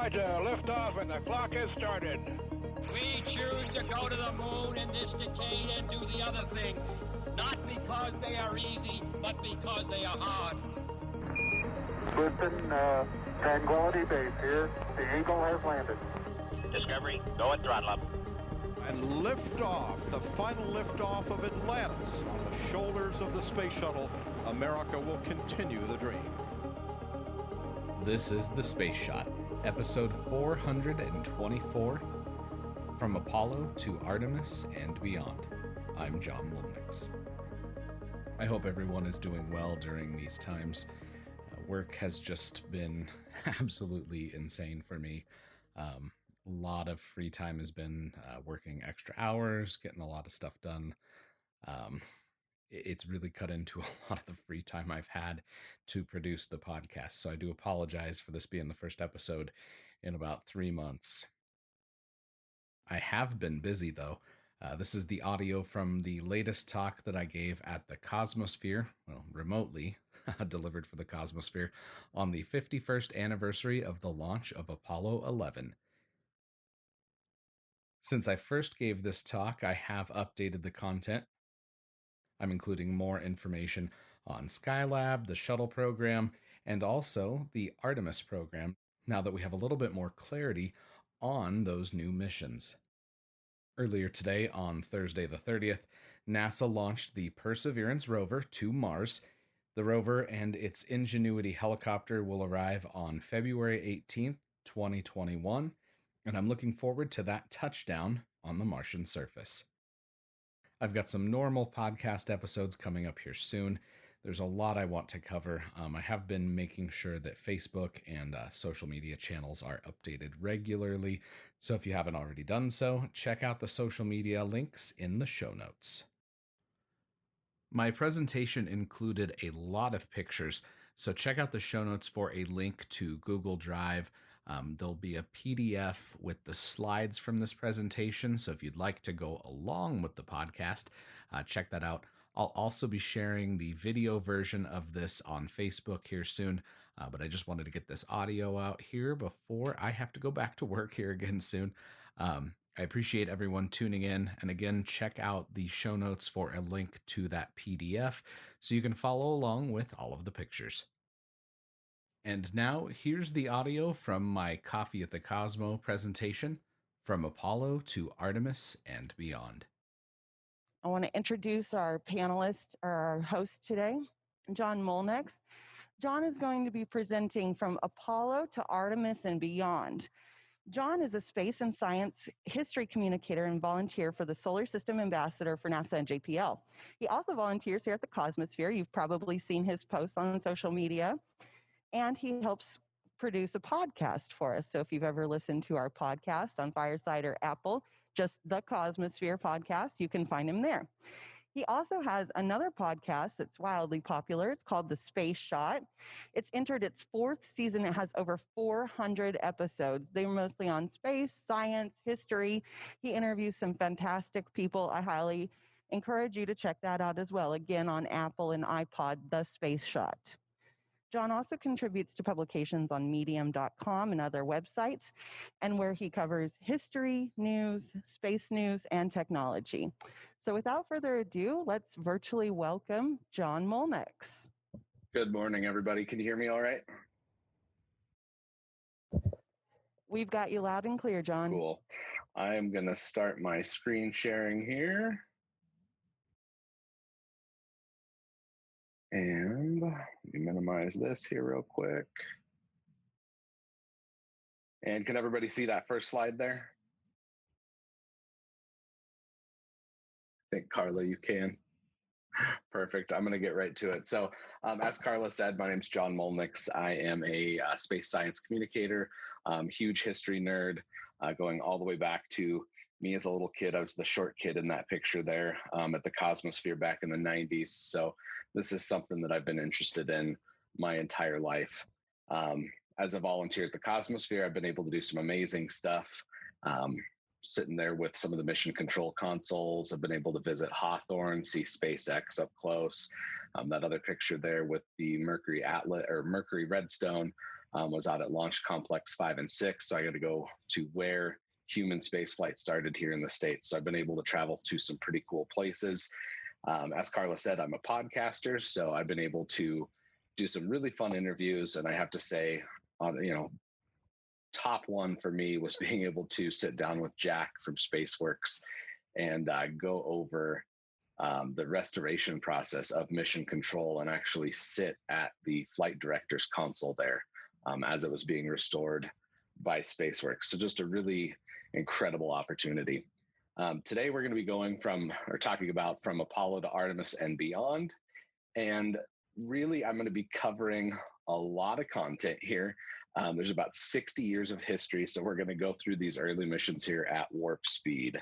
right, liftoff, and the clock has started. We choose to go to the moon in this decade and do the other things, not because they are easy, but because they are hard. Houston, Tranquility Base here. The Eagle has landed. Discovery, go at throttle up. And liftoff, the final liftoff of Atlantis on the shoulders of the space shuttle. America will continue the dream. This is The Space Shot, episode 424, From Apollo to Artemis and Beyond. I'm John Molnix. I hope everyone is doing well during these times. Work has just been absolutely insane for me. A lot of free time has been working extra hours, getting a lot of stuff done. It's really cut into a lot of the free time I've had to produce the podcast. So I do apologize for this being the first episode in about 3 months. I have been busy though. This is the audio from the latest talk that I gave at the Cosmosphere, well, remotely delivered for the Cosmosphere, on the 51st anniversary of the launch of Apollo 11. Since I first gave this talk, I have updated the content. I'm including more information on Skylab, the shuttle program, and also the Artemis program, now that we have a little bit more clarity on those new missions. Earlier today, on Thursday the 30th, NASA launched the Perseverance rover to Mars. The rover and its Ingenuity helicopter will arrive on February 18th, 2021, and I'm looking forward to that touchdown on the Martian surface. I've got some normal podcast episodes coming up here soon. There's a lot I want to cover. I have been making sure that Facebook and social media channels are updated regularly. So if you haven't already done so, check out the social media links in the show notes. My presentation included a lot of pictures, so check out the show notes for a link to Google Drive. There'll be a PDF with the slides from this presentation, so if you'd like to go along with the podcast, check that out. I'll also be sharing the video version of this on Facebook here soon, but I just wanted to get this audio out here before I have to go back to work here again soon. I appreciate everyone tuning in, and again, check out the show notes for a link to that PDF so you can follow along with all of the pictures. And now, here's the audio from my Coffee at the Cosmo presentation, From Apollo to Artemis and Beyond. I want to introduce our panelist, or our host today, John Molnix. John is going to be presenting From Apollo to Artemis and Beyond. John is a space and science history communicator and volunteer for the Solar System Ambassador for NASA and JPL. He also volunteers here at the Cosmosphere. You've probably seen his posts on social media. And he helps produce a podcast for us. So if you've ever listened to our podcast on Fireside or Apple, just the Cosmosphere podcast, you can find him there. He also has another podcast that's wildly popular. It's called The Space Shot. It's entered its 4th season. It has over 400 episodes. They're mostly on space, science, history. He interviews some fantastic people. I highly encourage you to check that out as well. Again, on Apple and iPod, The Space Shot. John also contributes to publications on medium.com and other websites, and where he covers history, news, space news, and technology. So without further ado, let's virtually welcome John Molnix. Good morning, everybody. Can you hear me all right? We've got you loud and clear, John. Cool. I'm going to start my screen sharing here. And let me minimize this here real quick. And can everybody see that first slide there? I think, Carla, you can. Perfect. I'm going to get right to it. So as Carla said, my name is John Molnix. I am a space science communicator, huge history nerd, going all the way back to me as a little kid. I was the short kid in that picture there at the Cosmosphere back in the 90s. So this is something that I've been interested in my entire life. As a volunteer at the Cosmosphere, I've been able to do some amazing stuff. Sitting there with some of the mission control consoles, I've been able to visit Hawthorne, see SpaceX up close. That other picture there with the Mercury Atlas or Mercury Redstone was out at Launch Complex 5 and 6. So I got to go to where human spaceflight started here in the States. So I've been able to travel to some pretty cool places. As Carla said, I'm a podcaster, so I've been able to do some really fun interviews. And I have to say, top one for me was being able to sit down with Jack from SpaceWorks and go over the restoration process of mission control and actually sit at the flight director's console there as it was being restored by SpaceWorks. So just a really incredible opportunity. Today we're going to be talking about from Apollo to Artemis and beyond. And really, I'm going to be covering a lot of content here. There's about 60 years of history, so we're going to go through these early missions here at warp speed.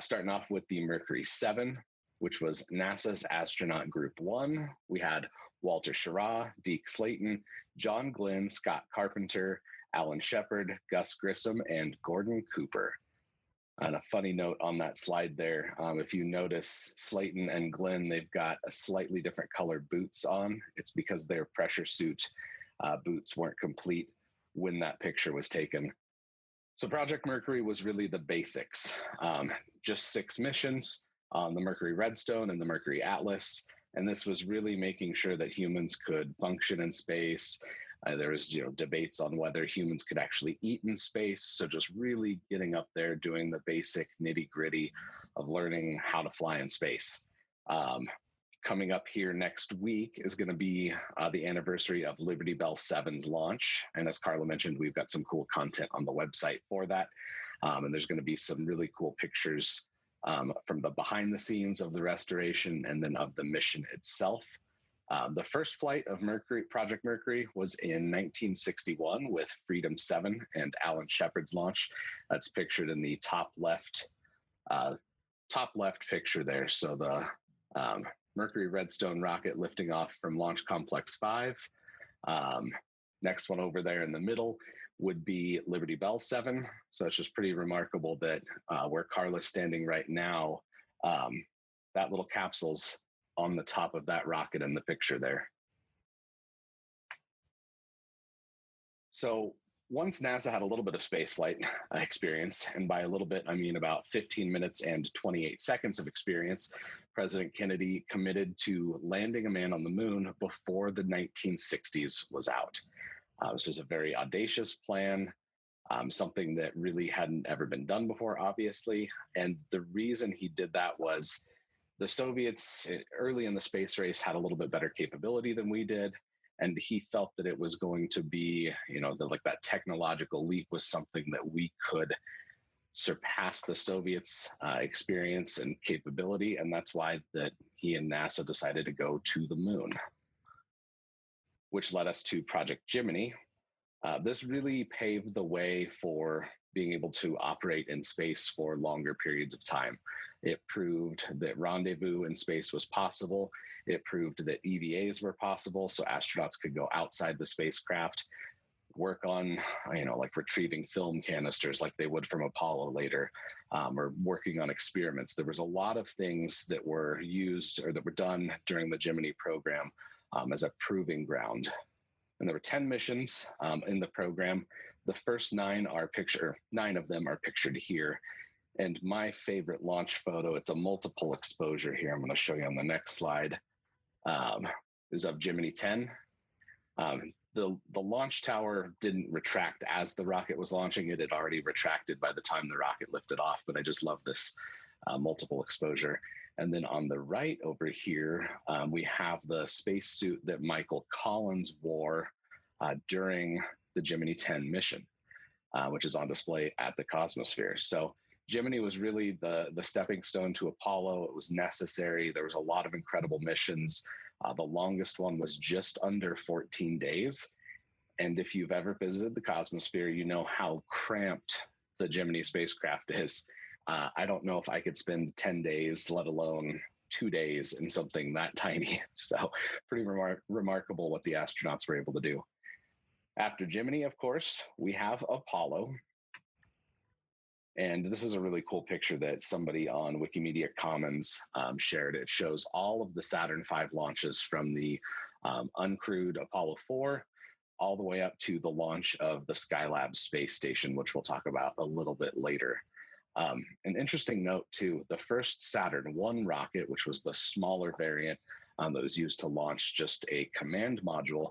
Starting off with the Mercury 7, which was NASA's astronaut group 1. We had Walter Schirra, Deke Slayton, John Glenn, Scott Carpenter, Alan Shepard, Gus Grissom, and Gordon Cooper. And a funny note on that slide there, if you notice Slayton and Glenn, they've got a slightly different colored boots on. It's because their pressure suit boots weren't complete when that picture was taken. So Project Mercury was really the basics. Just 6 missions on the Mercury Redstone and the Mercury Atlas. And this was really making sure that humans could function in space. There was, debates on whether humans could actually eat in space. So just really getting up there, doing the basic nitty gritty of learning how to fly in space. Coming up here next week is going to be the anniversary of Liberty Bell 7's launch. And as Carla mentioned, we've got some cool content on the website for that. And there's going to be some really cool pictures from the behind the scenes of the restoration and then of the mission itself. The first flight of Project Mercury was in 1961 with Freedom 7 and Alan Shepard's launch. That's pictured in the top left picture there. So the Mercury Redstone rocket lifting off from Launch Complex 5. Next one over there in the middle would be Liberty Bell 7. So it's just pretty remarkable that where Carla's standing right now, that little capsule's on the top of that rocket in the picture there. So once NASA had a little bit of spaceflight experience, and by a little bit, I mean about 15 minutes and 28 seconds of experience, President Kennedy committed to landing a man on the moon before the 1960s was out. This is a very audacious plan, something that really hadn't ever been done before, obviously. And the reason he did that was the Soviets early in the space race had a little bit better capability than we did. And he felt that it was going to be, that technological leap was something that we could surpass the Soviets' experience and capability. And that's why that he and NASA decided to go to the moon, which led us to Project Gemini. This really paved the way for being able to operate in space for longer periods of time. It proved that rendezvous in space was possible. It proved that EVAs were possible, so astronauts could go outside the spacecraft, work on, retrieving film canisters like they would from Apollo later, or working on experiments. There was a lot of things that were used or that were done during the Gemini program as a proving ground. And there were 10 missions in the program. The first 9 of them are pictured here. And my favorite launch photo, it's a multiple exposure here. I'm going to show you on the next slide, is of Gemini 10. The launch tower didn't retract as the rocket was launching. It had already retracted by the time the rocket lifted off, but I just love this multiple exposure. And then on the right over here, we have the spacesuit that Michael Collins wore during the Gemini 10 mission, which is on display at the Cosmosphere. So Gemini was really the stepping stone to Apollo. It was necessary. There was a lot of incredible missions. The longest one was just under 14 days. And if you've ever visited the Cosmosphere, you know how cramped the Gemini spacecraft is. I don't know if I could spend 10 days, let alone 2 days in something that tiny. So pretty remarkable what the astronauts were able to do. After Gemini, of course, we have Apollo. And this is a really cool picture that somebody on Wikimedia Commons shared. It shows all of the Saturn V launches from the uncrewed Apollo 4 all the way up to the launch of the Skylab space station, which we'll talk about a little bit later. An interesting note too, the first Saturn I rocket, which was the smaller variant that was used to launch just a command module,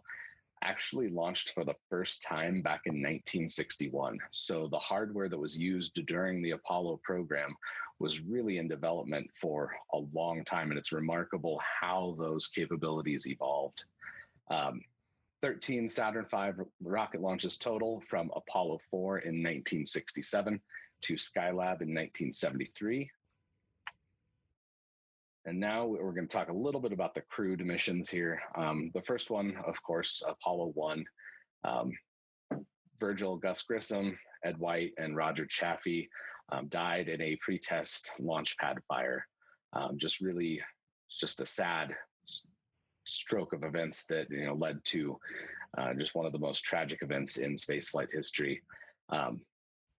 actually launched for the first time back in 1961. So the hardware that was used during the Apollo program was really in development for a long time, and it's remarkable how those capabilities evolved. 13 Saturn V rocket launches total, from Apollo 4 in 1967 to Skylab in 1973. And now we're going to talk a little bit about the crewed missions here. The first one, of course, Apollo 1. Virgil Gus Grissom, Ed White, and Roger Chaffee died in a pre-test launch pad fire. Just a sad stroke of events that led to just one of the most tragic events in spaceflight history.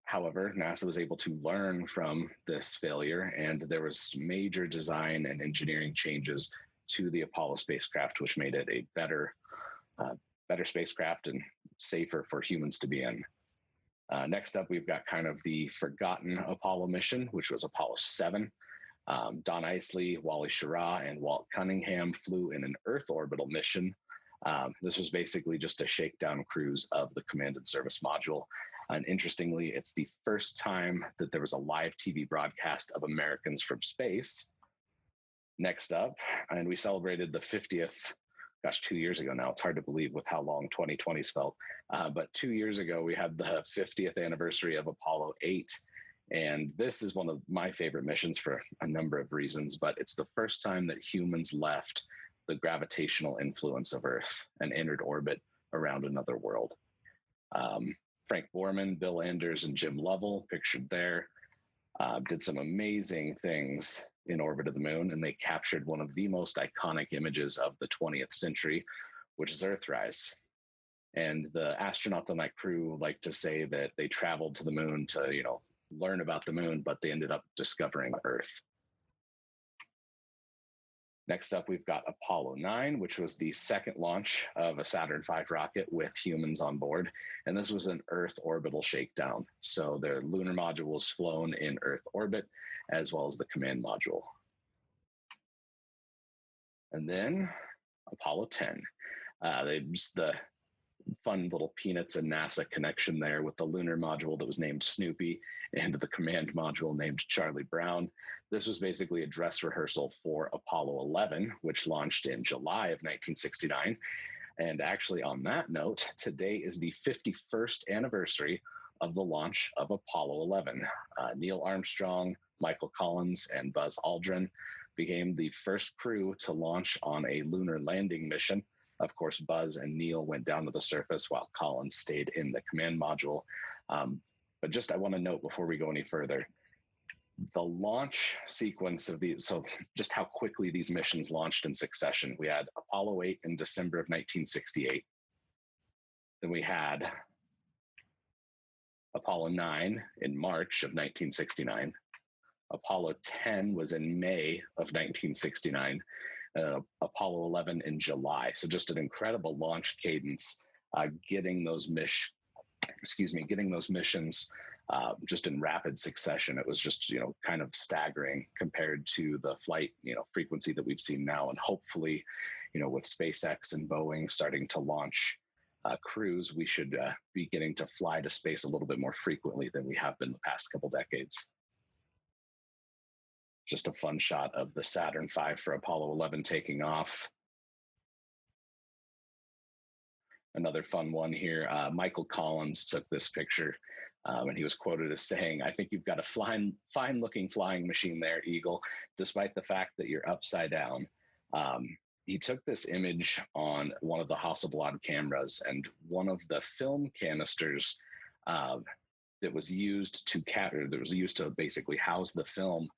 However, NASA was able to learn from this failure, and there was major design and engineering changes to the Apollo spacecraft, which made it a better spacecraft and safer for humans to be in. Next up, we've got kind of the forgotten Apollo mission, which was Apollo 7. Don Isley, Wally Schirra, and Walt Cunningham flew in an Earth orbital mission. This was basically just a shakedown cruise of the command and service module. And interestingly, it's the first time that there was a live TV broadcast of Americans from space. Next up, and we celebrated the 50th, 2 years ago now. It's hard to believe with how long 2020's felt. But 2 years ago, we had the 50th anniversary of Apollo 8. And this is one of my favorite missions for a number of reasons, but it's the first time that humans left the gravitational influence of Earth and entered orbit around another world. Frank Borman, Bill Anders, and Jim Lovell, pictured there, did some amazing things in orbit of the moon, and they captured one of the most iconic images of the 20th century, which is Earthrise. And the astronauts on that crew like to say that they traveled to the moon to, learn about the moon, but they ended up discovering Earth. Next up, we've got Apollo 9, which was the second launch of a Saturn V rocket with humans on board. And this was an Earth orbital shakedown. So their lunar module was flown in Earth orbit, as well as the command module. And then Apollo 10. The fun little Peanuts and NASA connection there with the lunar module that was named Snoopy and the command module named Charlie Brown. This was basically a dress rehearsal for Apollo 11, which launched in July of 1969. And actually, on that note, today is the 51st anniversary of the launch of Apollo 11. Neil Armstrong, Michael Collins, and Buzz Aldrin became the first crew to launch on a lunar landing mission. Of course, Buzz and Neil went down to the surface while Collins stayed in the command module. But just I want to note before we go any further, the launch sequence of these, so just how quickly these missions launched in succession. We had Apollo 8 in December of 1968. Then we had Apollo 9 in March of 1969. Apollo 10 was in May of 1969. Apollo 11 in July. So just an incredible launch cadence, getting those missions just in rapid succession. It was just, kind of staggering compared to the flight, frequency that we've seen now. And hopefully, with SpaceX and Boeing starting to launch crews, we should be getting to fly to space a little bit more frequently than we have been the past couple decades. Just a fun shot of the Saturn V for Apollo 11 taking off. Another fun one here. Michael Collins took this picture, and he was quoted as saying, "I think you've got a fine-looking flying machine there, Eagle, despite the fact that you're upside down." He took this image on one of the Hasselblad cameras, and one of the film canisters that was used to basically house the film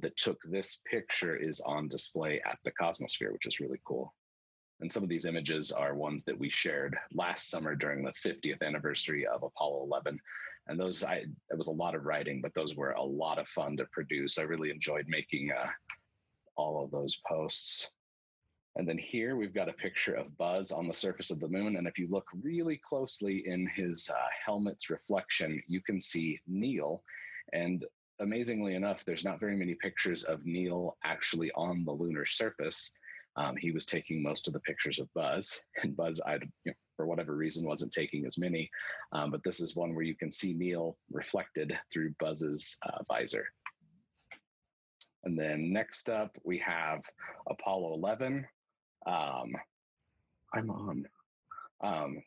that took this picture is on display at the Cosmosphere, which is really cool. And some of these images are ones that we shared last summer during the 50th anniversary of Apollo 11. And it was a lot of writing, but those were a lot of fun to produce. I really enjoyed making all of those posts. And then here we've got a picture of Buzz on the surface of the moon. And if you look really closely in his helmet's reflection, you can see Neil. And amazingly enough, there's not very many pictures of Neil actually on the lunar surface. He was taking most of the pictures of Buzz, and Buzz, for whatever reason, wasn't taking as many. But this is one where you can see Neil reflected through Buzz's visor. And then next up, we have Apollo 11. I'm on.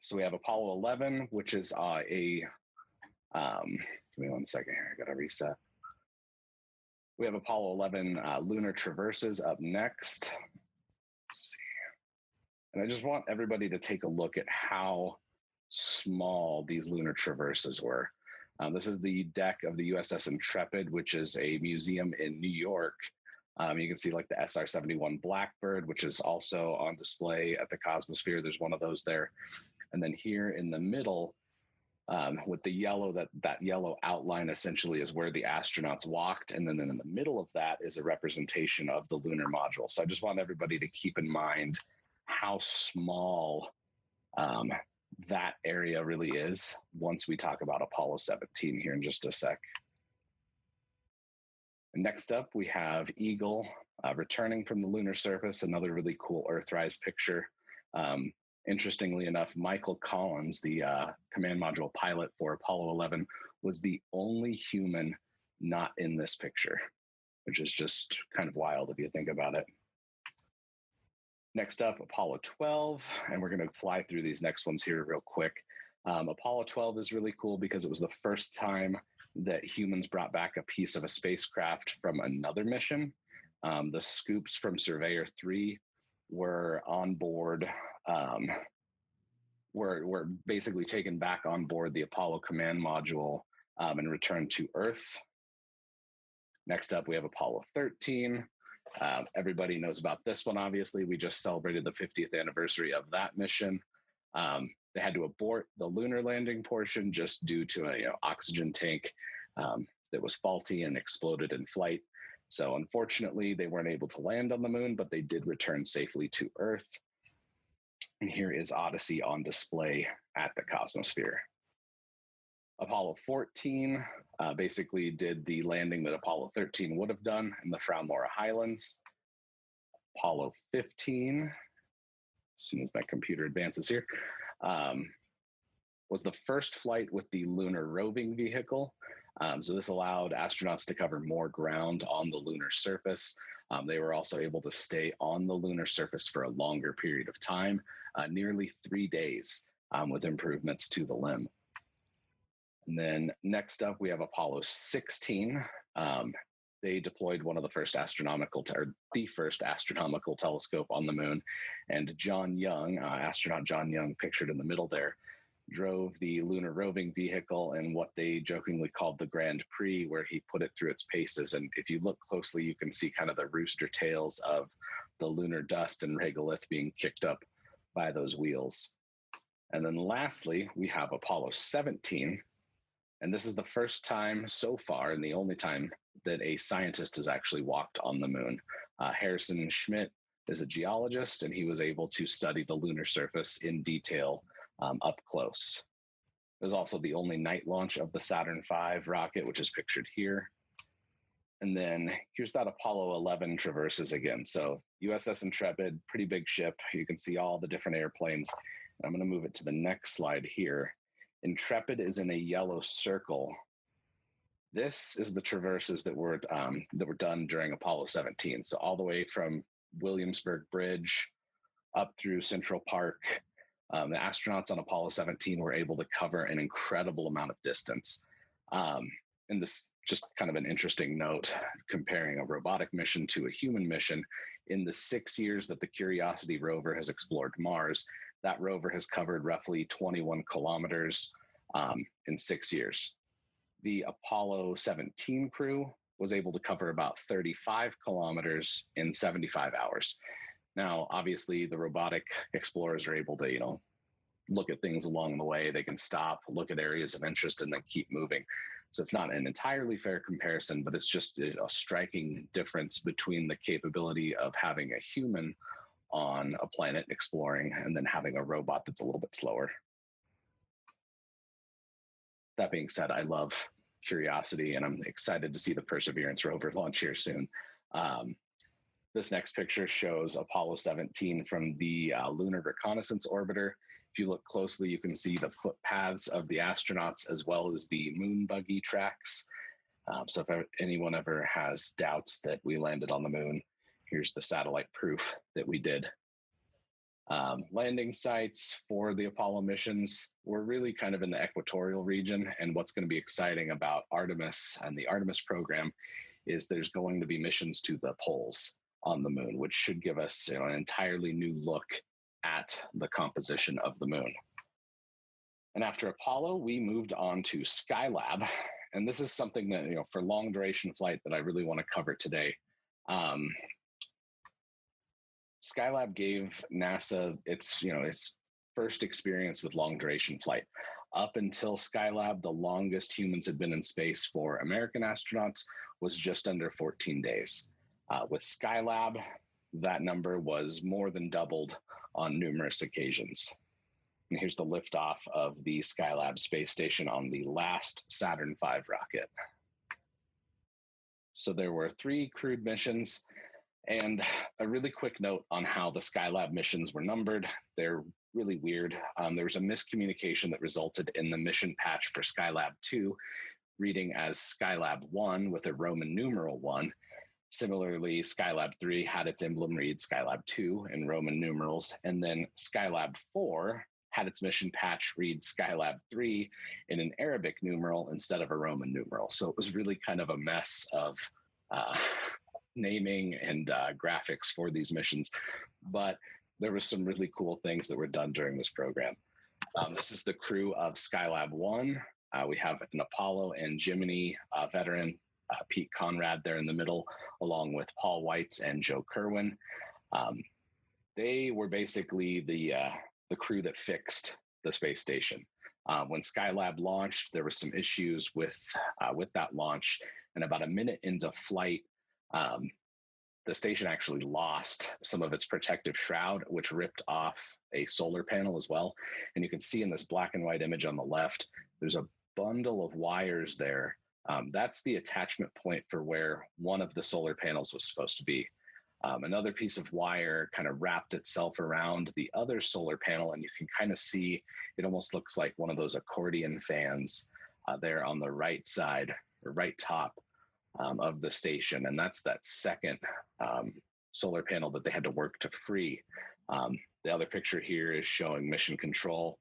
So we have Apollo 11, which is give me 1 second here. I got to reset. We have Apollo 11 lunar traverses up next. Let's see. And I just want everybody to take a look at how small these lunar traverses were. This is the deck of the USS Intrepid, which is a museum in New York. You can see like the SR-71 Blackbird, which is also on display at the Cosmosphere. There's one of those there. And then here in the middle, with the yellow, that yellow outline essentially is where the astronauts walked. And then in the middle of that is a representation of the lunar module. So I just want everybody to keep in mind how small that area really is once we talk about Apollo 17 here in just a sec. Next up, we have Eagle returning from the lunar surface, another really cool Earthrise picture. Interestingly enough, Michael Collins, the command module pilot for Apollo 11, was the only human not in this picture, which is just kind of wild if you think about it. Next up, Apollo 12, and we're going to fly through these next ones here real quick. Apollo 12 is really cool because it was the first time that humans brought back a piece of a spacecraft from another mission. The scoops from Surveyor 3 were on board, were basically taken back on board the Apollo command module and returned to Earth. Next up, we have Apollo 13. Everybody knows about this one, obviously. We just celebrated the 50th anniversary of that mission. They had to abort the lunar landing portion just due to an oxygen tank that was faulty and exploded in flight. So unfortunately, they weren't able to land on the moon, but they did return safely to Earth. And here is Odyssey on display at the Cosmosphere. Apollo 14 basically did the landing that Apollo 13 would have done in the Frau-Maurer Highlands. Apollo 15, as soon as my computer advances here, was the first flight with the lunar roving vehicle. So this allowed astronauts to cover more ground on the lunar surface. They were also able to stay on the lunar surface for a longer period of time, nearly 3 days, with improvements to the limb. And then next up, we have Apollo 16. They deployed one of the first the first astronomical telescope on the moon. And John Young, astronaut John Young, pictured in the middle there, drove the lunar roving vehicle in what they jokingly called the Grand Prix, where he put it through its paces. And if you look closely, you can see kind of the rooster tails of the lunar dust and regolith being kicked up by those wheels. And then lastly, we have Apollo 17. And this is the first time so far, and the only time, that a scientist has actually walked on the moon. Harrison Schmitt is a geologist, and he was able to study the lunar surface in detail up close. It was also the only night launch of the Saturn V rocket, which is pictured here. And then here's that Apollo 11 traverses again. So USS Intrepid, pretty big ship. You can see all the different airplanes. I'm going to move it to the next slide here. Intrepid is in a yellow circle. This is the traverses that were done during Apollo 17. So all the way from Williamsburg Bridge up through Central Park. The astronauts on Apollo 17 were able to cover an incredible amount of distance. And this just kind of an interesting note, comparing a robotic mission to a human mission. In the 6 years that the Curiosity rover has explored Mars, that rover has covered roughly 21 kilometers in 6 years. The Apollo 17 crew was able to cover about 35 kilometers in 75 hours. Now, obviously, the robotic explorers are able to, look at things along the way. They can stop, look at areas of interest, and then keep moving. So it's not an entirely fair comparison, but it's just a striking difference between the capability of having a human on a planet exploring and then having a robot that's a little bit slower. That being said, I love Curiosity, and I'm excited to see the Perseverance rover launch here soon. This next picture shows Apollo 17 from the Lunar Reconnaissance Orbiter. If you look closely, you can see the footpaths of the astronauts as well as the moon buggy tracks. So if anyone ever has doubts that we landed on the moon, here's the satellite proof that we did. Landing sites for the Apollo missions were really kind of in the equatorial region. And what's going to be exciting about Artemis and the Artemis program is there's going to be missions to the poles on the moon, which should give us an entirely new look at the composition of the moon. And after Apollo, we moved on to Skylab. And this is something that, for long duration flight that I really want to cover today. Skylab gave NASA its first experience with long duration flight. Up until Skylab, the longest humans had been in space for American astronauts was just under 14 days. With Skylab, that number was more than doubled on numerous occasions. And here's the liftoff of the Skylab space station on the last Saturn V rocket. So there were 3 crewed missions. And a really quick note on how the Skylab missions were numbered. They're really weird. There was a miscommunication that resulted in the mission patch for Skylab 2 reading as Skylab 1 with a Roman numeral 1. Similarly, Skylab 3 had its emblem read Skylab 2 in Roman numerals. And then Skylab 4 had its mission patch read Skylab 3 in an Arabic numeral instead of a Roman numeral. So it was really kind of a mess of naming and graphics for these missions, but there was some really cool things that were done during this program. This is the crew of Skylab 1. We have an Apollo and Gemini veteran, Pete Conrad there in the middle, along with Paul Weitz and Joe Kerwin. They were basically the crew that fixed the space station. When Skylab launched, there were some issues with that launch, and about a minute into flight, the station actually lost some of its protective shroud, which ripped off a solar panel as well. And you can see in this black and white image on the left, there's a bundle of wires there. That's the attachment point for where one of the solar panels was supposed to be. Another piece of wire kind of wrapped itself around the other solar panel, and you can kind of see it almost looks like one of those accordion fans there on the right side or right top of the station. And that's that second solar panel that they had to work to free. The other picture here is showing mission control.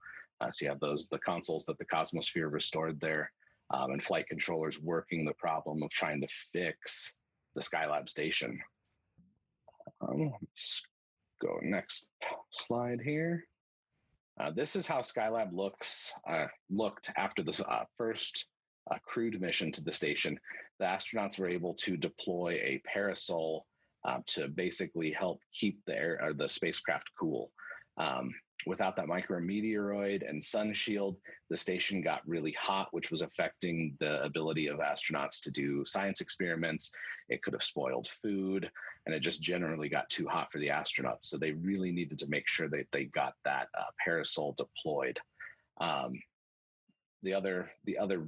So you have the consoles that the Cosmosphere restored there, and flight controllers working the problem of trying to fix the Skylab station. Let's go next slide here. This is how Skylab looked after the first crewed mission to the station. The astronauts were able to deploy a parasol to basically help keep the spacecraft cool. Without that micrometeoroid and sun shield, the station got really hot, which was affecting the ability of astronauts to do science experiments. It could have spoiled food, and it just generally got too hot for the astronauts. So they really needed to make sure that they got that parasol deployed. The other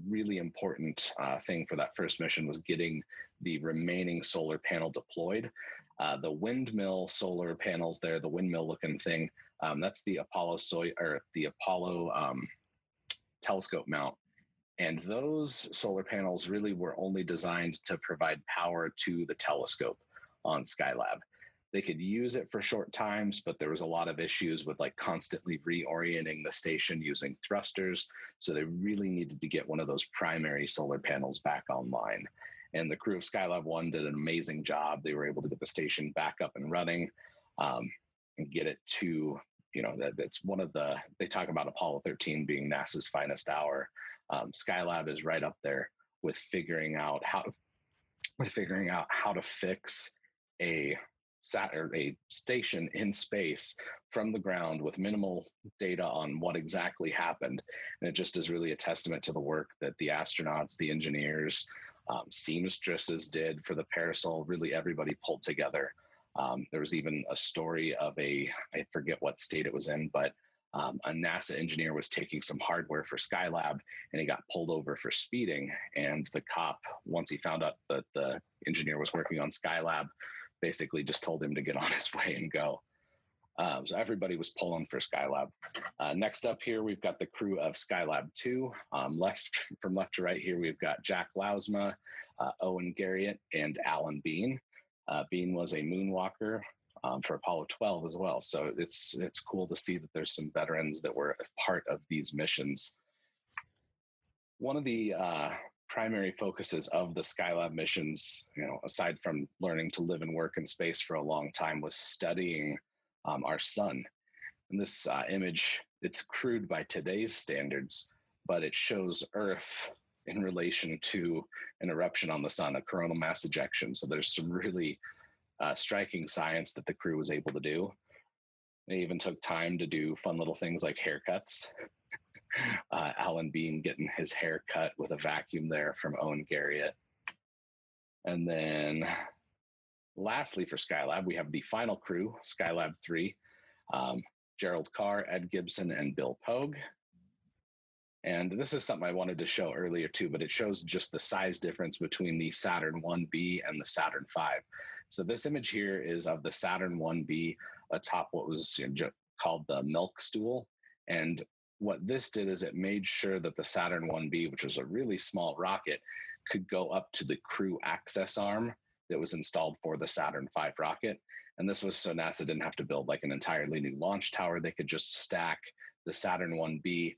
really important thing for that first mission was getting the remaining solar panel deployed. The windmill solar panels there, the windmill looking thing, that's the Apollo telescope mount. And those solar panels really were only designed to provide power to the telescope on Skylab. They could use it for short times, but there was a lot of issues with constantly reorienting the station using thrusters. So they really needed to get one of those primary solar panels back online. And the crew of Skylab 1 did an amazing job. They were able to get the station back up and running and get it to, that's one of they talk about Apollo 13 being NASA's finest hour. Skylab is right up there with figuring out how to fix a station in space from the ground with minimal data on what exactly happened. And it just is really a testament to the work that the astronauts, the engineers, seamstresses did for the parasol. Really everybody pulled together There was even a story of I forget what state it was in, but a NASA engineer was taking some hardware for Skylab and he got pulled over for speeding. And the cop, once he found out that the engineer was working on Skylab, basically just told him to get on his way and go. So everybody was pulling for Skylab. Next up here, we've got the crew of Skylab 2. From left to right here, we've got Jack Lausma, Owen Garriott, and Alan Bean. Bean was a moonwalker for Apollo 12 as well. So it's cool to see that there's some veterans that were a part of these missions. One of the primary focuses of the Skylab missions, aside from learning to live and work in space for a long time, was studying our sun. And this image, it's crude by today's standards, but it shows Earth in relation to an eruption on the sun, a coronal mass ejection. So there's some really striking science that the crew was able to do. They even took time to do fun little things like haircuts. Alan Bean getting his hair cut with a vacuum there from Owen Garriott. And then lastly, for Skylab, we have the final crew, Skylab 3, Gerald Carr, Ed Gibson, and Bill Pogue. And this is something I wanted to show earlier too, but it shows just the size difference between the Saturn 1B and the Saturn V. So this image here is of the Saturn 1B atop what was called the milk stool. And what this did is it made sure that the Saturn 1B, which was a really small rocket, could go up to the crew access arm that was installed for the Saturn V rocket. And this was so NASA didn't have to build like an entirely new launch tower. They could just stack the Saturn 1B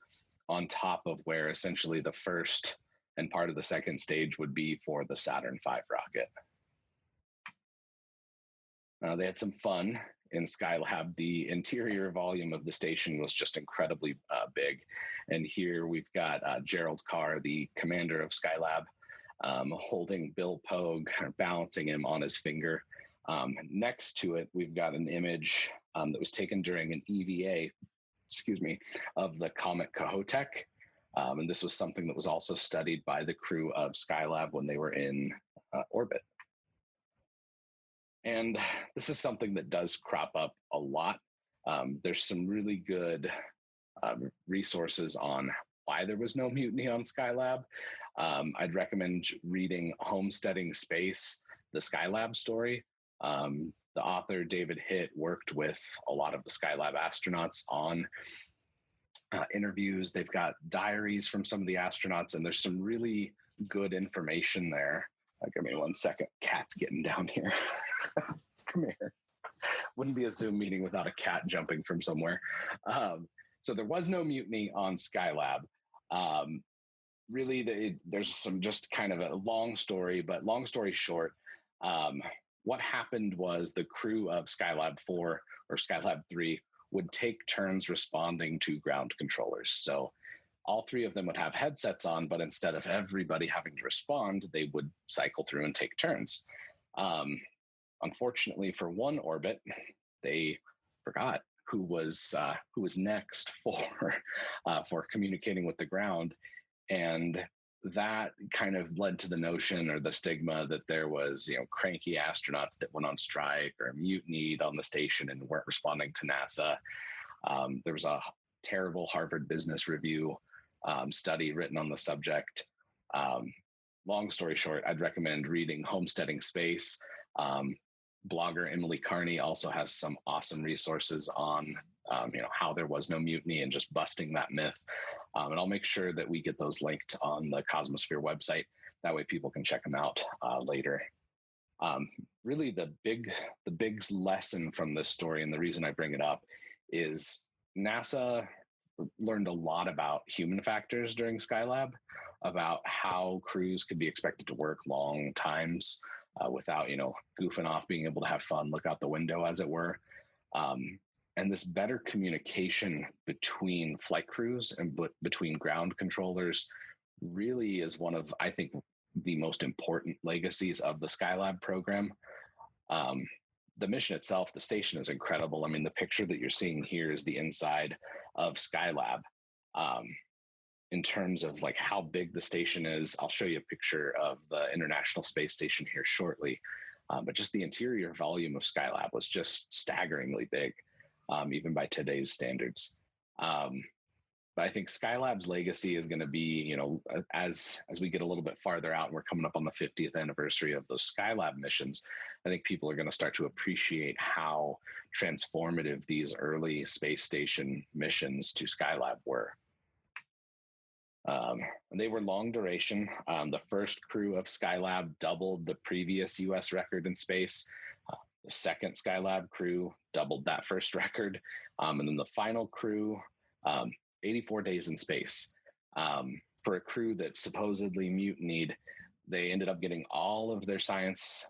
on top of where essentially the first and part of the second stage would be for the Saturn V rocket. They had some fun in Skylab. The interior volume of the station was just incredibly big. And here we've got Gerald Carr, the commander of Skylab, holding Bill Pogue, balancing him on his finger. Next to it, we've got an image that was taken during an EVA, of the comet Kohoutek. And this was something that was also studied by the crew of Skylab when they were in orbit. And this is something that does crop up a lot. There's some really good resources on why there was no mutiny on Skylab. I'd recommend reading Homesteading Space, the Skylab story. The author, David Hitt, worked with a lot of the Skylab astronauts on interviews. They've got diaries from some of the astronauts, and there's some really good information there. Give me 1 second. Cat's getting down here. Come here. Wouldn't be a Zoom meeting without a cat jumping from somewhere. So there was no mutiny on Skylab. Really, there's some just kind of a long story, but long story short, what happened was the crew of Skylab 4 or Skylab 3 would take turns responding to ground controllers. So all three of them would have headsets on, but instead of everybody having to respond, they would cycle through and take turns. Unfortunately, for one orbit, they forgot who was next for communicating with the ground, and that kind of led to the notion or the stigma that there was, cranky astronauts that went on strike or mutinied on the station and weren't responding to NASA. There was a terrible Harvard Business Review study written on the subject. Long story short, I'd recommend reading Homesteading Space. Blogger Emily Carney also has some awesome resources on how there was no mutiny and just busting that myth. And I'll make sure that we get those linked on the Cosmosphere website. That way people can check them out later. Really the big lesson from this story, and the reason I bring it up, is NASA learned a lot about human factors during Skylab, about how crews could be expected to work long times without, goofing off, being able to have fun, look out the window, as it were. And this better communication between flight crews and between ground controllers really is one of, I think, the most important legacies of the Skylab program. The mission itself, the station, is incredible. I mean, the picture that you're seeing here is the inside of Skylab. In terms of like how big the station is, I'll show you a picture of the International Space Station here shortly. but just the interior volume of Skylab was just staggeringly big, even by today's standards. But I think Skylab's legacy is going to be, as we get a little bit farther out, and we're coming up on the 50th anniversary of those Skylab missions. I think people are going to start to appreciate how transformative these early space station missions to Skylab were. They were long duration. The first crew of Skylab doubled the previous U.S. record in space. The second Skylab crew doubled that first record. And then the final crew, 84 days in space. For a crew that supposedly mutinied, they ended up getting all of their science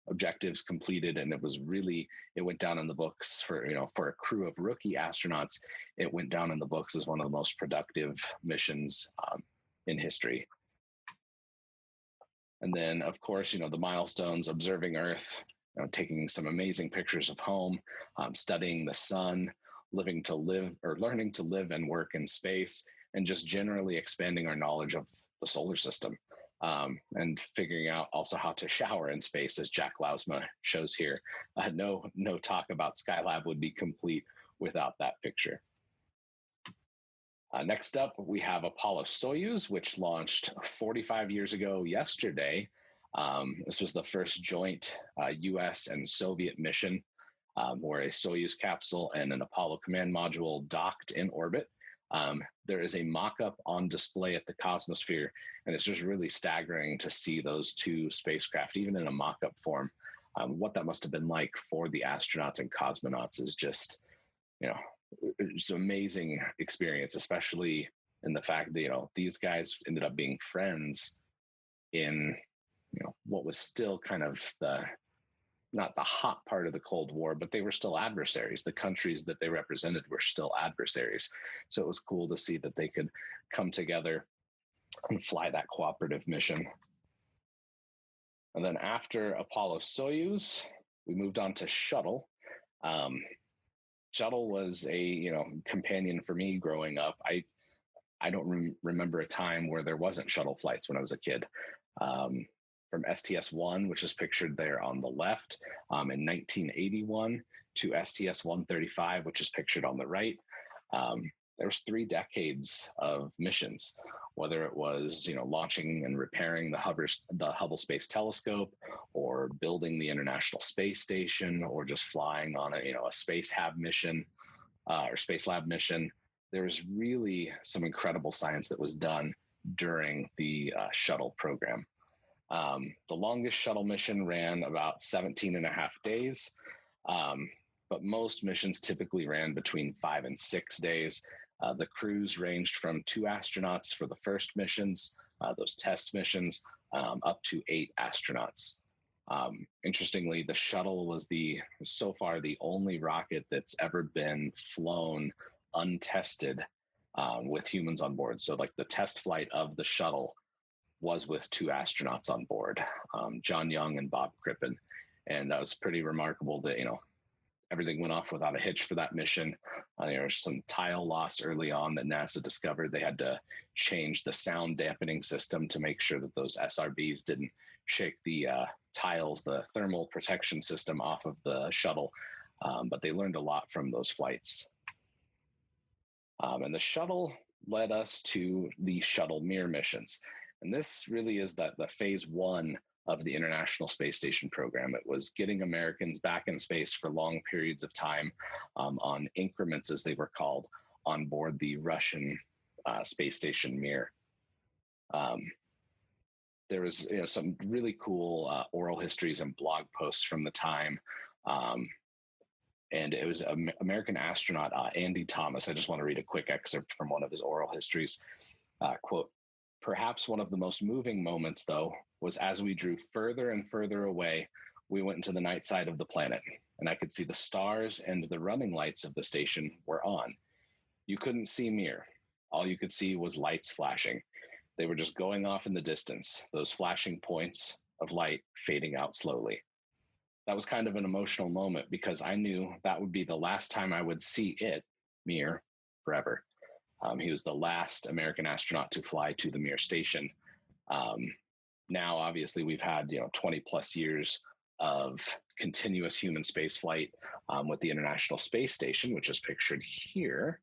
objectives completed, and it went down in the books for a crew of rookie astronauts. It went down in the books as one of the most productive missions in history. And then, of course, the milestones: observing Earth, taking some amazing pictures of home, studying the sun, learning to live and work in space, and just generally expanding our knowledge of the solar system. And figuring out also how to shower in space, as Jack Lausma shows here. No talk about Skylab would be complete without that picture. Next up, we have Apollo-Soyuz, which launched 45 years ago yesterday. This was the first joint U.S. and Soviet mission, where a Soyuz capsule and an Apollo command module docked in orbit. There is a mock-up on display at the Cosmosphere, and it's just really staggering to see those two spacecraft, even in a mock-up form. What that must have been like for the astronauts and cosmonauts is just, it's an amazing experience, especially in the fact that, these guys ended up being friends in, what was still kind of not the hot part of the Cold War, but they were still adversaries. The countries that they represented were still adversaries. So it was cool to see that they could come together and fly that cooperative mission. And then after Apollo-Soyuz, we moved on to Shuttle. Shuttle was a companion for me growing up. I don't remember a time where there wasn't shuttle flights when I was a kid. From STS-1, which is pictured there on the left, in 1981, to STS-135, which is pictured on the right. There was 3 decades of missions, whether it was launching and repairing the Hubble Space Telescope, or building the International Space Station, or just flying on a Space Hab mission or Space Lab mission. There was really some incredible science that was done during the shuttle program. The longest shuttle mission ran about 17 and a half days, but most missions typically ran between 5 and 6 days. The crews ranged from 2 astronauts for the first missions, those test missions, up to 8 astronauts. Interestingly, the shuttle was so far the only rocket that's ever been flown untested with humans on board. So like the test flight of the shuttle was with 2 astronauts on board, John Young and Bob Crippen. And that was pretty remarkable that, everything went off without a hitch for that mission. There was some tile loss early on that NASA discovered. They had to change the sound dampening system to make sure that those SRBs didn't shake the tiles, the thermal protection system off of the shuttle. But they learned a lot from those flights. And the shuttle led us to the Shuttle Mir missions. And this really is the phase 1 of the International Space Station program. It was getting Americans back in space for long periods of time on increments, as they were called, on board the Russian space station Mir. There was some really cool oral histories and blog posts from the time. And it was American astronaut Andy Thomas. I just want to read a quick excerpt from one of his oral histories. Quote, "Perhaps one of the most moving moments, though, was as we drew further and further away, we went into the night side of the planet, and I could see the stars and the running lights of the station were on. You couldn't see Mir. All you could see was lights flashing. They were just going off in the distance, those flashing points of light fading out slowly. That was kind of an emotional moment because I knew that would be the last time I would see it, Mir, forever." He was the last American astronaut to fly to the Mir station. Now, obviously, we've had 20 plus years of continuous human space flight with the International Space Station, which is pictured here.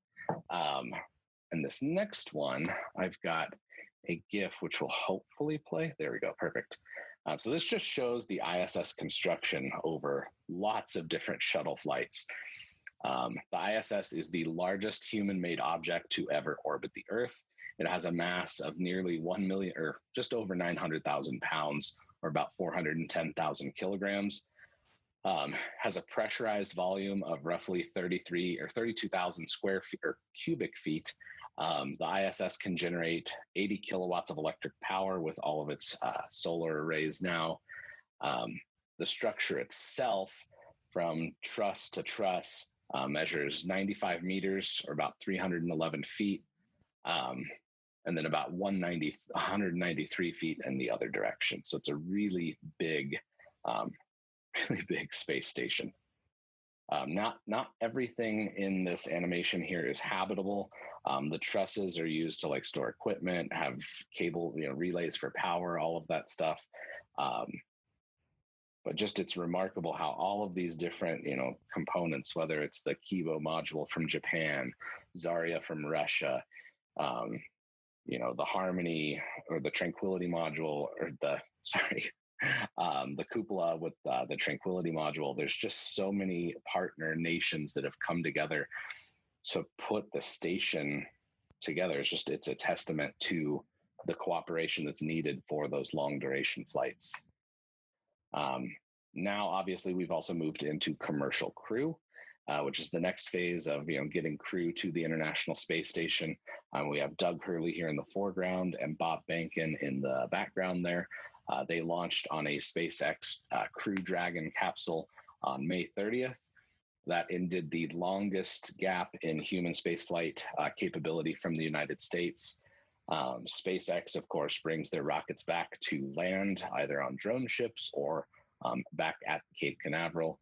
And this next one, I've got a GIF which will hopefully play. There we go. Perfect. So this just shows the ISS construction over lots of different shuttle flights. The ISS is the largest human-made object to ever orbit the Earth. It has a mass of nearly 1 million, or just over 900,000 pounds, or about 410,000 kilograms. Has a pressurized volume of roughly 32,000 square feet or cubic feet. The ISS can generate 80 kilowatts of electric power with all of its solar arrays now. The structure itself, from truss to truss, measures 95 meters, or about 311 feet, and then about 193 feet in the other direction. So it's a really big space station. Not everything in this animation here is habitable. The trusses are used to store equipment, have cable, relays for power, all of that stuff. But just it's remarkable how all of these different, components, whether it's the Kibo module from Japan, Zarya from Russia, the Harmony or the Tranquility module, or the cupola with the Tranquility module. There's just so many partner nations that have come together to put the station together. It's a testament to the cooperation that's needed for those long duration flights. Now, obviously, we've also moved into commercial crew, which is the next phase of getting crew to the International Space Station. We have Doug Hurley here in the foreground and Bob Bankin in the background there. They launched on a SpaceX Crew Dragon capsule on May 30th. That ended the longest gap in human spaceflight capability from the United States. SpaceX, of course, brings their rockets back to land either on drone ships or back at Cape Canaveral.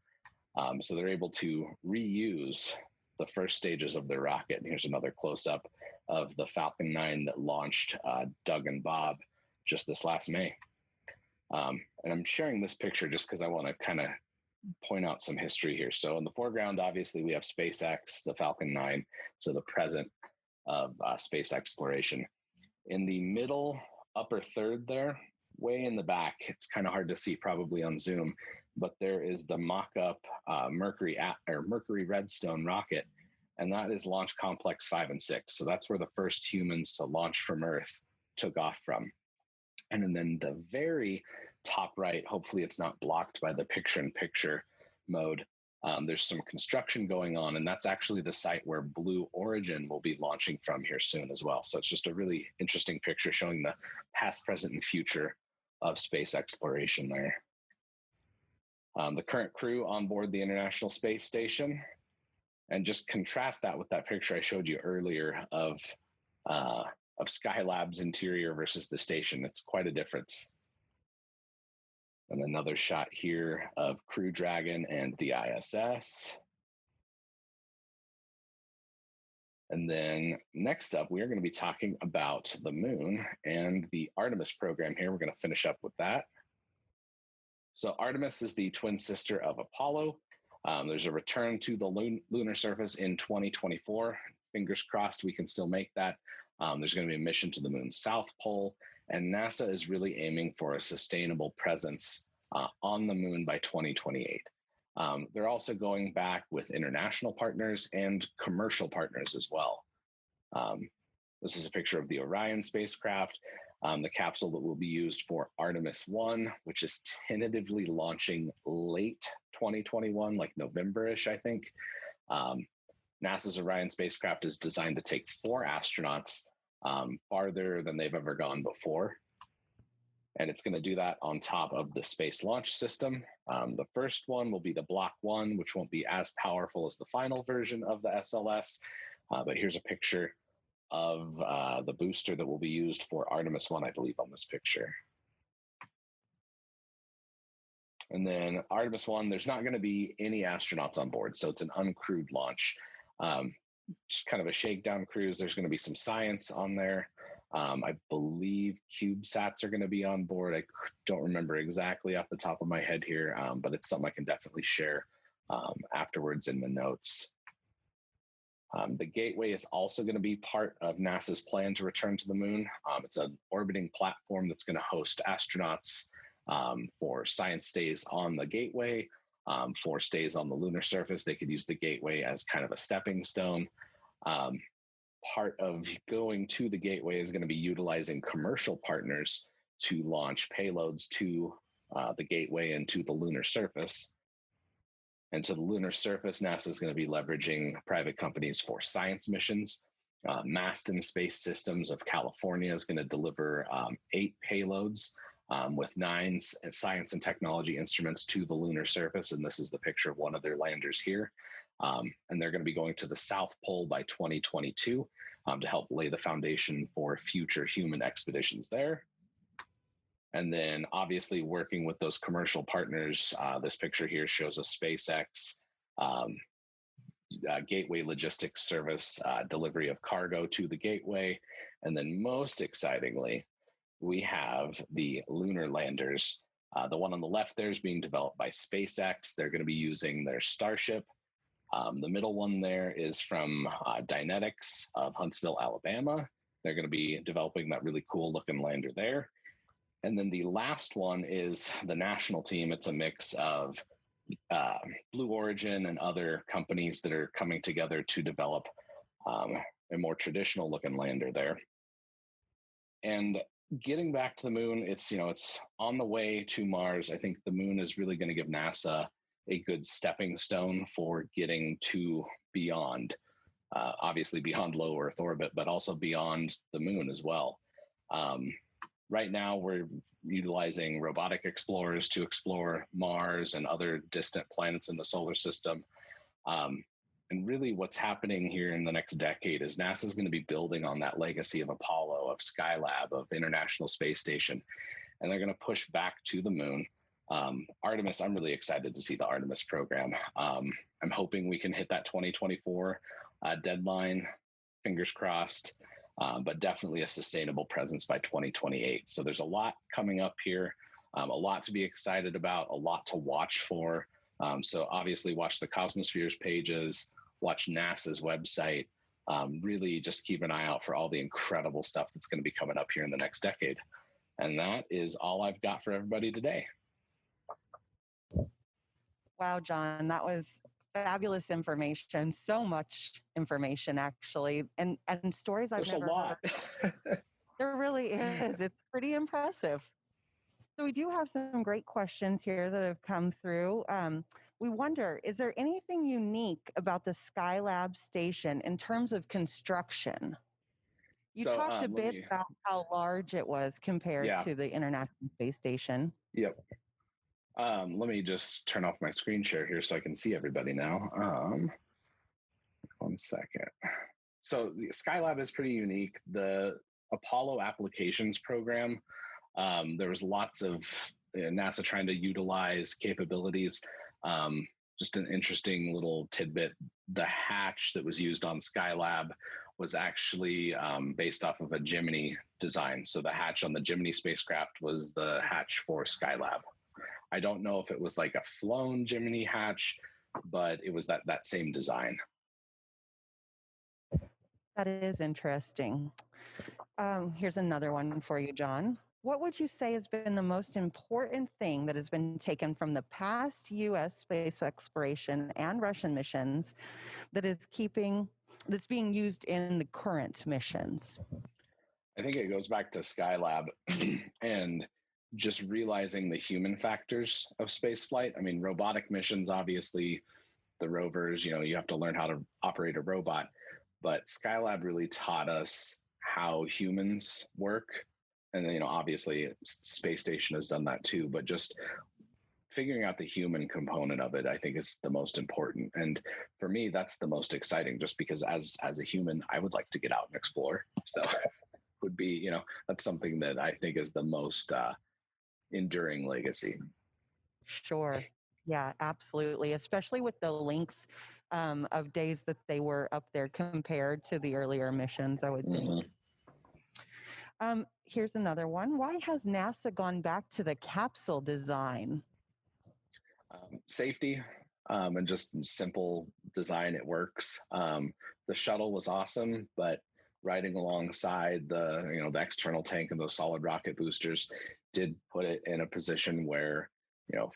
So they're able to reuse the first stages of their rocket. And here's another close-up of the Falcon 9 that launched Doug and Bob just this last May. And I'm sharing this picture just because I want to kind of point out some history here. So in the foreground, obviously, we have SpaceX, the Falcon 9, so the present of space exploration. In the middle upper third there, way in the back, it's kind of hard to see probably on Zoom, but there is the mock-up Mercury Redstone rocket, and that is Launch Complex 5 and 6. So that's where the first humans to launch from Earth took off from. And then the very top right, hopefully it's not blocked by the picture-in-picture mode, there's some construction going on, and that's actually the site where Blue Origin will be launching from here soon as well. So it's just a really interesting picture showing the past, present, and future of space exploration there. The current crew on board the International Space Station, and just contrast that with that picture I showed you earlier of Skylab's interior versus the station. It's quite a difference. And another shot here of Crew Dragon and the ISS. And then next up, we are going to be talking about the moon and the Artemis program here. We're going to finish up with that. So Artemis is the twin sister of Apollo. There's a return to the lunar surface in 2024. Fingers crossed we can still make that. There's going to be a mission to the moon's south pole, and NASA is really aiming for a sustainable presence on the moon by 2028. They're also going back with international partners and commercial partners as well. This is a picture of the Orion spacecraft, the capsule that will be used for Artemis 1, which is tentatively launching late 2021, like November-ish, I think. NASA's Orion spacecraft is designed to take 4 astronauts farther than they've ever gone before. And it's going to do that on top of the Space Launch System. The first one will be the Block 1, which won't be as powerful as the final version of the SLS. But here's a picture of the booster that will be used for Artemis 1, I believe, on this picture. And then Artemis 1, there's not going to be any astronauts on board, so it's an uncrewed launch. Just kind of a shakedown cruise. There's going to be some science on there. I believe CubeSats are going to be on board. I don't remember exactly off the top of my head here, but it's something I can definitely share afterwards in the notes. The Gateway is also going to be part of NASA's plan to return to the moon. It's an orbiting platform that's going to host astronauts for science stays on the Gateway, for stays on the lunar surface. They could use the Gateway as kind of a stepping stone. Part of going to the Gateway is going to be utilizing commercial partners to launch payloads to the Gateway and to the lunar surface. And to the lunar surface, NASA is going to be leveraging private companies for science missions. Masten Space Systems of California is going to deliver 8 payloads with 9 science and technology instruments to the lunar surface. And this is the picture of one of their landers here. And they're going to be going to the South Pole by 2022 to help lay the foundation for future human expeditions there. And then obviously working with those commercial partners, this picture here shows a SpaceX Gateway Logistics Service delivery of cargo to the Gateway. And then most excitingly, we have the lunar landers. The one on the left there is being developed by SpaceX. They're going to be using their Starship. The middle one there is from Dynetics of Huntsville, Alabama. They're going to be developing that really cool looking lander there. And then the last one is the national team. It's a mix of Blue Origin and other companies that are coming together to develop a more traditional looking lander there. And getting back to the moon, it's on the way to Mars. I think the moon is really going to give NASA a good stepping stone for getting to beyond, obviously beyond low Earth orbit, but also beyond the moon as well. Right now, we're utilizing robotic explorers to explore Mars and other distant planets in the solar system. And really what's happening here in the next decade is NASA is going to be building on that legacy of Apollo, of Skylab, of International Space Station, and they're going to push back to the moon. Artemis, I'm really excited to see the Artemis program. I'm hoping we can hit that 2024 deadline, fingers crossed. But definitely a sustainable presence by 2028. So there's a lot coming up here, a lot to be excited about, a lot to watch for. So obviously watch the Cosmospheres pages, watch NASA's website, really just keep an eye out for all the incredible stuff that's going to be coming up here in the next decade. And that is all I've got for everybody today. Wow, John, that was fabulous information. So much information, actually, and stories I've never heard. There really is. It's pretty impressive. So we do have some great questions here that have come through. We wonder, is there anything unique about the Skylab station in terms of construction? You talked a bit about how large it was compared to the International Space Station. Yep. Let me just turn off my screen share here so I can see everybody now. 1 second. So the Skylab is pretty unique. The Apollo applications program, there was lots of NASA trying to utilize capabilities. Just an interesting little tidbit. The hatch that was used on Skylab was actually based off of a Gemini design. So the hatch on the Gemini spacecraft was the hatch for Skylab. I don't know if it was like a flown Gemini hatch, but it was that same design. That is interesting. Here's another one for you, John. What would you say has been the most important thing that has been taken from the past U.S. space exploration and Russian missions that's being used in the current missions? I think it goes back to Skylab and just realizing the human factors of spaceflight. I mean, robotic missions, obviously, the rovers, you have to learn how to operate a robot. But Skylab really taught us how humans work. And then, obviously, Space Station has done that too. But just figuring out the human component of it, I think, is the most important. And for me, that's the most exciting, just because as a human, I would like to get out and explore. So would be, that's something that I think is the most enduring legacy. Sure. Yeah, absolutely. Especially with the length of days that they were up there compared to the earlier missions, I would think. Here's another one. Why has NASA gone back to the capsule design? Safety and just simple design. It works. The shuttle was awesome, but riding alongside the external tank and those solid rocket boosters did put it in a position where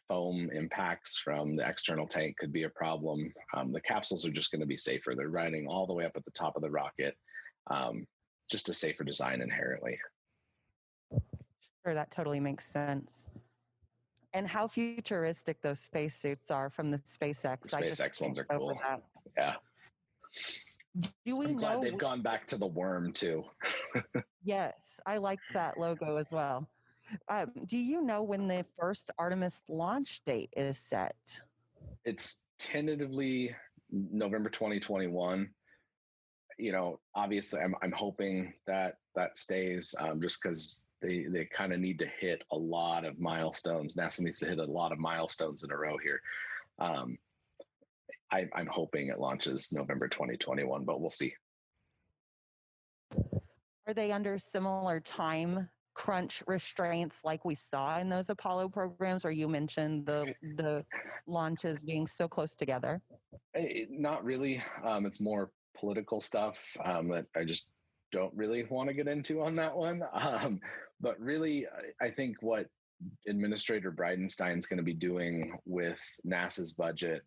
foam impacts from the external tank could be a problem. The capsules are just going to be safer. They're riding all the way up at the top of the rocket. Just a safer design inherently. Sure, that totally makes sense. And how futuristic those spacesuits are from the SpaceX. The SpaceX ones are cool. That. Yeah. I'm glad they've gone back to the worm too. Yes, I like that logo as well. Do you know when the first Artemis launch date is set? It's tentatively November 2021. Obviously, I'm hoping that stays, just because they kind of need to hit a lot of milestones. NASA needs to hit a lot of milestones in a row here. I'm hoping it launches November 2021, but we'll see. Are they under similar time crunch restraints like we saw in those Apollo programs, or you mentioned the launches being so close together? Not really. It's more political stuff that I just don't really want to get into on that one. But really, I think what Administrator Bridenstine's going to be doing with NASA's budget,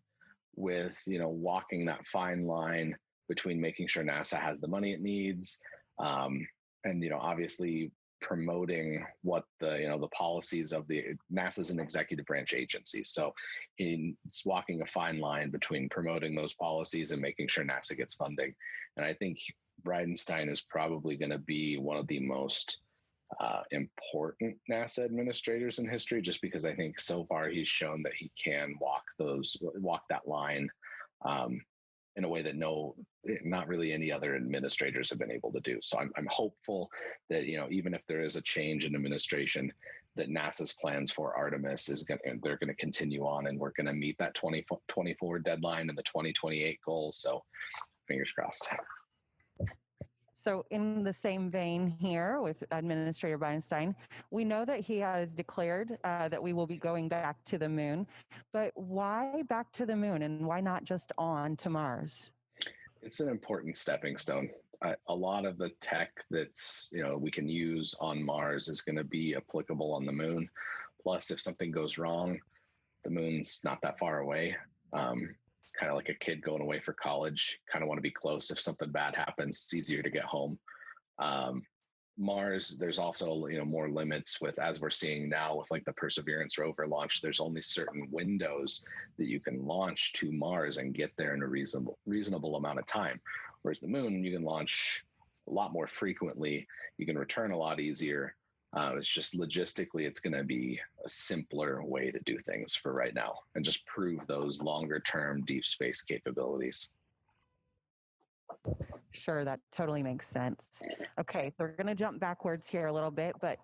with walking that fine line between making sure NASA has the money it needs, and obviously promoting what the policies of the NASA's an executive branch agency. So it's walking a fine line between promoting those policies and making sure NASA gets funding. And I think Bridenstine is probably going to be one of the most important NASA administrators in history, just because I think so far he's shown that he can walk that line in a way that not really any other administrators have been able to do. So I'm hopeful that even if there is a change in administration, that NASA's plans for Artemis they're going to continue on, and we're going to meet that 2024 deadline and the 2028 goals. So fingers crossed. So in the same vein here with Administrator Bridenstine, we know that he has declared that we will be going back to the moon, but why back to the moon and why not just on to Mars? It's an important stepping stone. A lot of the tech that's, we can use on Mars is going to be applicable on the moon. Plus, if something goes wrong, the moon's not that far away. Kind of like a kid going away for college, kind of want to be close. If something bad happens, it's easier to get home. Mars, there's also, more limits with, as we're seeing now with like the Perseverance rover launch, there's only certain windows that you can launch to Mars and get there in a reasonable amount of time. Whereas the moon, you can launch a lot more frequently. You can return a lot easier. It's just logistically, it's going to be a simpler way to do things for right now and just prove those longer term deep space capabilities. Sure, that totally makes sense. Okay, so we're going to jump backwards here a little bit, but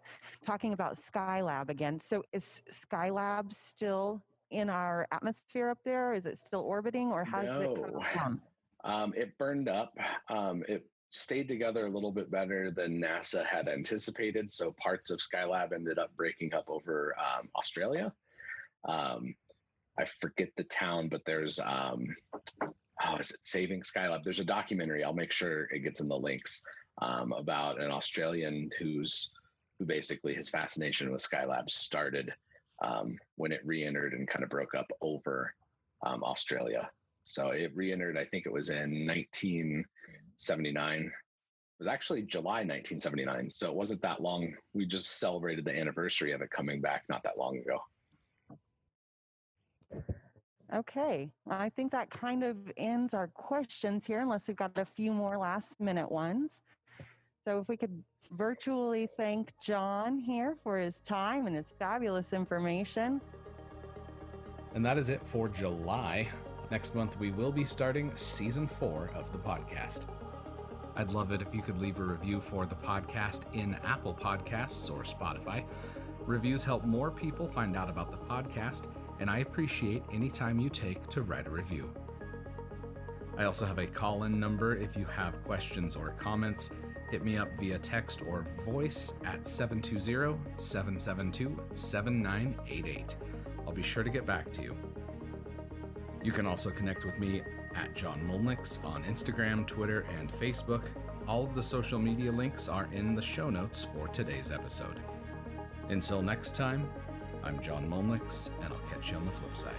talking about Skylab again. So is Skylab still in our atmosphere up there? Is it still orbiting, or has it come down? It burned up. It stayed together a little bit better than NASA had anticipated. So parts of Skylab ended up breaking up over Australia. I forget the town, but there's, is it Saving Skylab? There's a documentary. I'll make sure it gets in the links about an Australian who basically his fascination with Skylab started when it re-entered and kind of broke up over Australia. So it re-entered, I think it was in 1979. It was actually July 1979. So it wasn't that long. We just celebrated the anniversary of it coming back not that long ago. Okay, I think that kind of ends our questions here, unless we've got a few more last minute ones. So if we could virtually thank John here for his time and his fabulous information. And that is it for July. Next month, we will be starting season 4 of the podcast. I'd love it if you could leave a review for the podcast in Apple Podcasts or Spotify. Reviews help more people find out about the podcast, and I appreciate any time you take to write a review. I also have a call-in number if you have questions or comments. hit me up via text or voice at 720-772-7988. I'll be sure to get back to you. You can also connect with me at John Molnix on Instagram, Twitter, and Facebook. All of the social media links are in the show notes for today's episode. Until next time, I'm John Molnix, and I'll catch you on the flip side.